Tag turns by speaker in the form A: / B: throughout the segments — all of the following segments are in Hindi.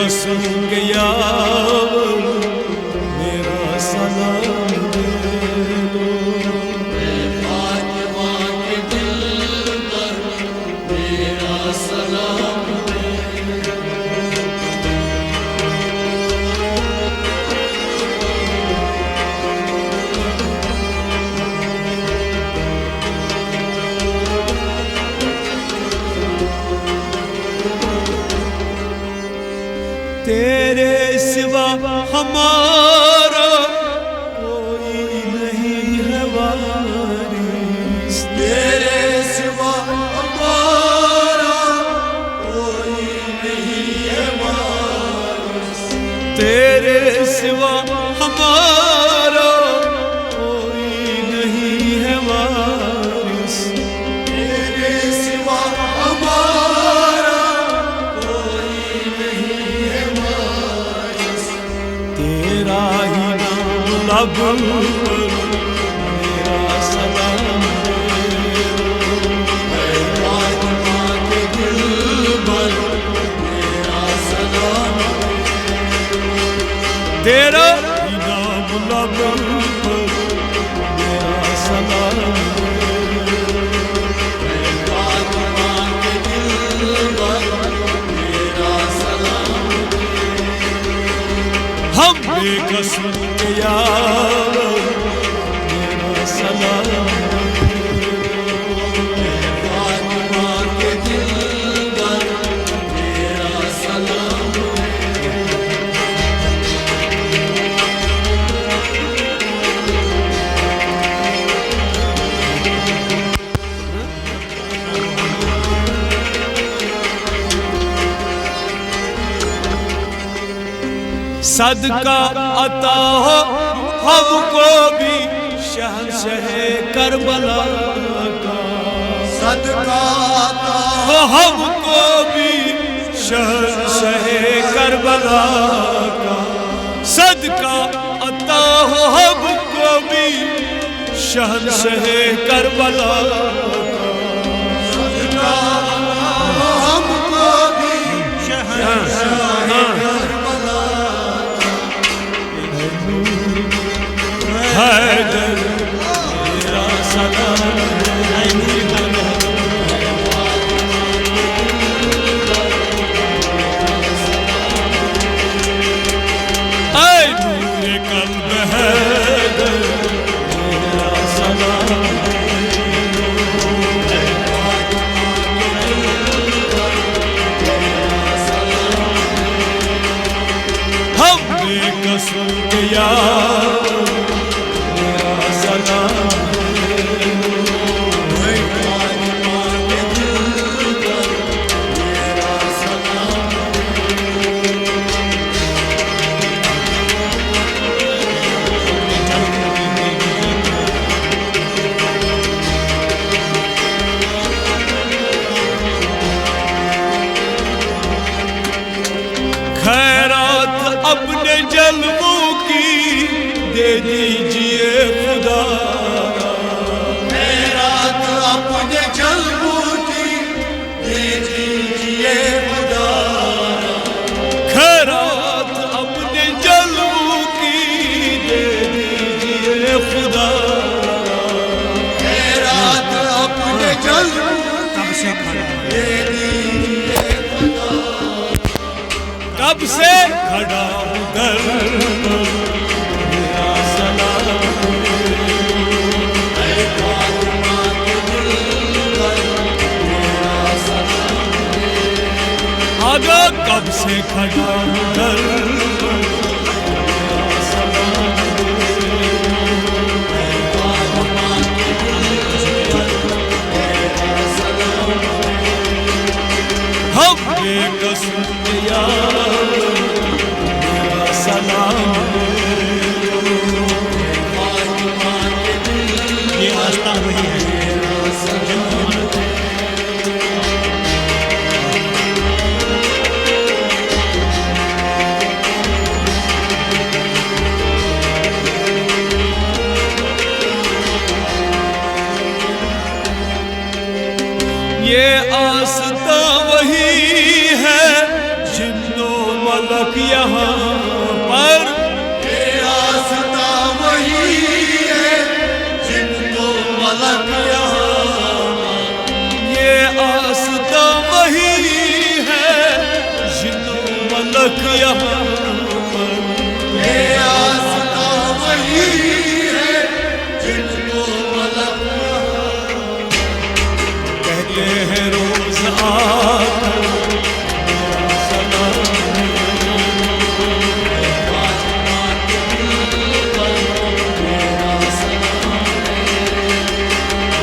A: कसम के यार मेरा सलाम दे दो।
B: फातिमा के दिल पर मेरा सलाम दे दो।
A: तेरे सिवा हमारा कोई नहीं है वारिस,
B: तेरे सिवा हमारा कोई नहीं है वारिस।
A: तेरे सिवा हमारा कोई नहीं है वारिस।
B: तेरे सिवा हमारा कोई नहीं है वारिस।
A: तेरा ही नाम लब पर मेरा सलाम दे दो।
B: फातिमा के दिल पर मेरा सलाम
A: तेरा ही नाम लब पर मेरा सलाम दे दो।
B: फातिमा के दिल पर मेरा सलाम
A: हम बेकसूर के यार मेरा सलाम दे दो।
B: फातिमा के दिल पर मेरा सलाम
A: सदका अता हो हमको भी शहंशाह करबला का।
B: सदका
A: हो हमको भी शहंशाह करबला का। सदका अता हो हमको भी शहंशाह करबला का।
B: सदका हमको भी शहंशाह करबला
A: हैदर मेरा सलाम ऐ नूरे कल्ब हैदर मेरा सलाम हम बेकसूर के यार मेरा सलाम दे दो।
B: फातिमा के दिल पर मेरा सलाम
A: खैरात अपने जल्मों की दे दीजिए खुदा।
B: खैरात अपने जल्बों की दे दीजिए खुदा।
A: खैरात अपने जल्मों की दे दीजिए खुदा।
B: खैरात अपने जल्बों की दे दीजिए खुदा।
A: कब से खड़ा हूँ दर पर मेरा सलाम दे दो।
B: फातिमा के दिल पर मेरा सलाम
A: आगा कब से खड़ा हूँ दर पर मेरा सलाम दे दो।
B: फातिमा के दिल पर मेरा सलाम
A: हम बेकसूर के यार मेरा सलाम दे दो।
B: फातिमा के दिल
A: ये आस्था वही है।
B: मेरा सलाम
A: ये आस्था वही है जिन्नो मलक यहाँ पर
B: ये रास्ता वही है जिनको मलक यहाँ,
A: ये आस्था वही है जिनको मलक यहाँ पर।
B: ये रास्ता वही है जिनको मलक यहाँ,
A: कहते हैं रोज आकर मेरा सलाम,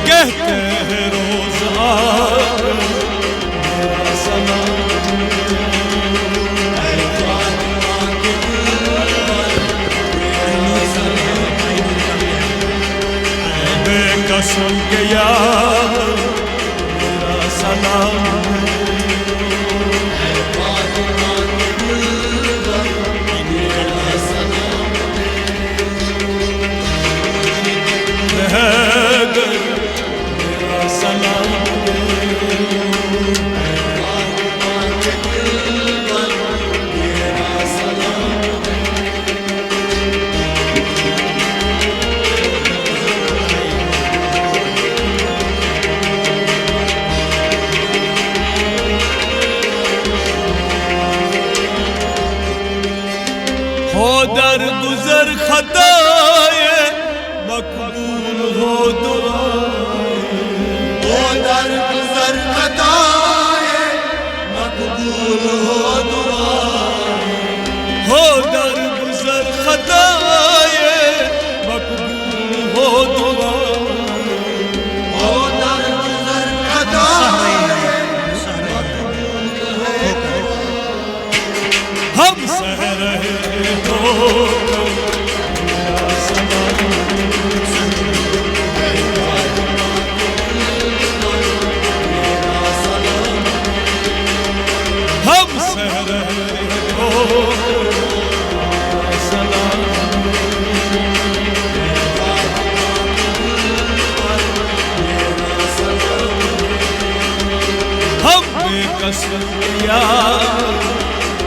A: कहते हैं रोज आकर मेरा सलाम। बेकसम के यार मेरा सलाम, रहगर मेरा सलाम। हो दर गुजर खताए मकबूल हो दुआएं,
B: वो दर गुजर खताए मकबूल हो दुआ,
A: हो दर गुजर खताए मकबूल हो दुआएं।
B: वो दर गुजर खताए
A: हम सह रहे हो मेरा सलाम, हम सह रहे हो मेरा सलाम। हम बेकसूर यार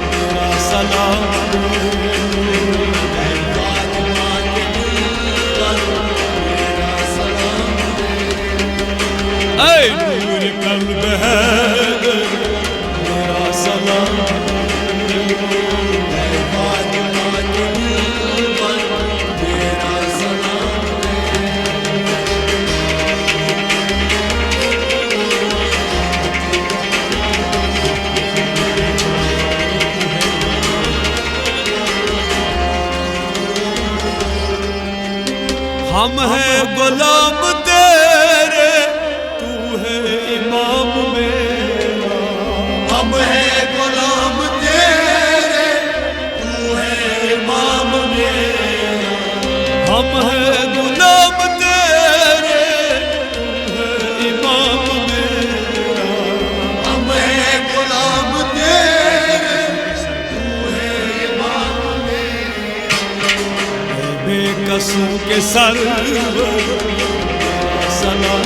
A: मेरा सलाम, ऐ नूर कल्ब है मेरा सलाम। हम हैं गुलाम तेरे, तू है इमाम मेरा।
B: हम है गुलाम तेरे, तू है इमाम मेरा।
A: हम हैं गुलाम तेरे, तू है इमाम मेरा।
B: हम है गुलाम तेरे, तू है इमाम मेरा।
A: बेकसूर के सर सलाम,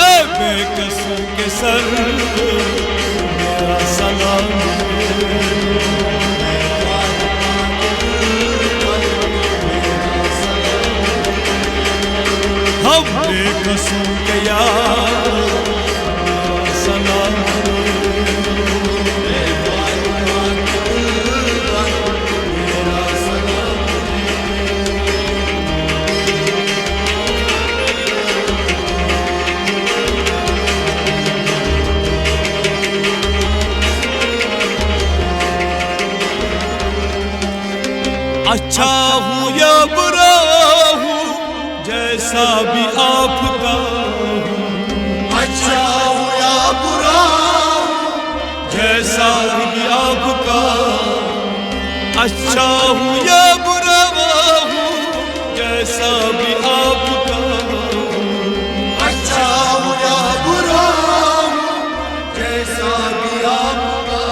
A: ऐ बेकसूर के सर मेरा सलाम। हम बेकसूर के यार मेरा सलाम, अच्छा हूँ या बुरा हूँ जैसा भी आपका हूँ,
B: अच्छा हो या बुरा
A: जैसा भी आपका। अच्छा हूँ या बुरा हूँ जैसा भी आपका हूँ,
B: अच्छा हो या बुरा जैसा भी आपका।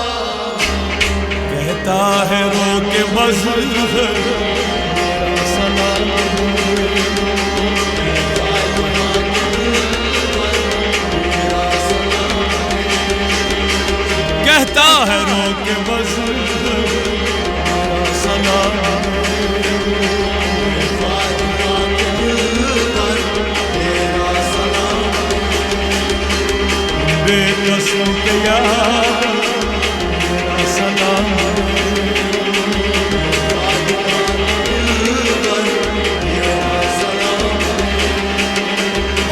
A: कहता है रो के मज़हर मेरा सलाम, है रोके बस मेरा सलाम
B: फातिमा के दिल पर मेरा सलाम
A: बेकसों के यार मेरा सलाम
B: फातिमा के दिल पर मेरा सलाम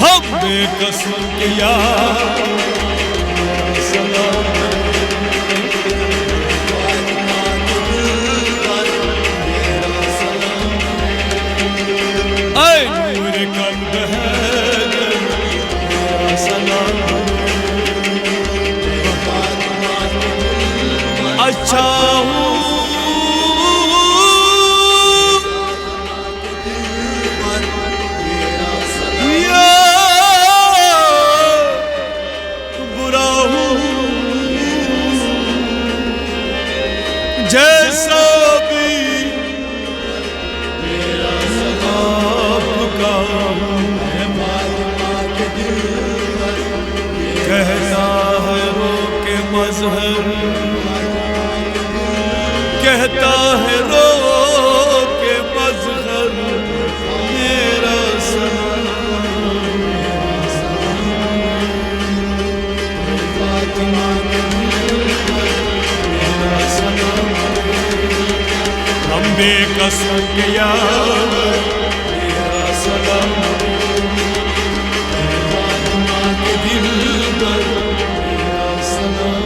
A: हम बेकसों के यार मेरा सलाम
B: फातिमा के दिल पर मेरा सलाम
A: ऐ नूर कल्ब है मेरा सलाम
B: फातिमा के दिल पर
A: अच्छा हूँ
B: मेरा सलाम
A: या बुरा हूँ जैसा भी आपका
B: फातिमा के दिल पर
A: कहता है रो के मजहर कहता है रो के मजहर मेरा
B: फातिमा के दिल पर मेरा सलाम
A: हम बेकसों के यार मेरा सलाम
B: फातिमा के दिल पर मेरा सलाम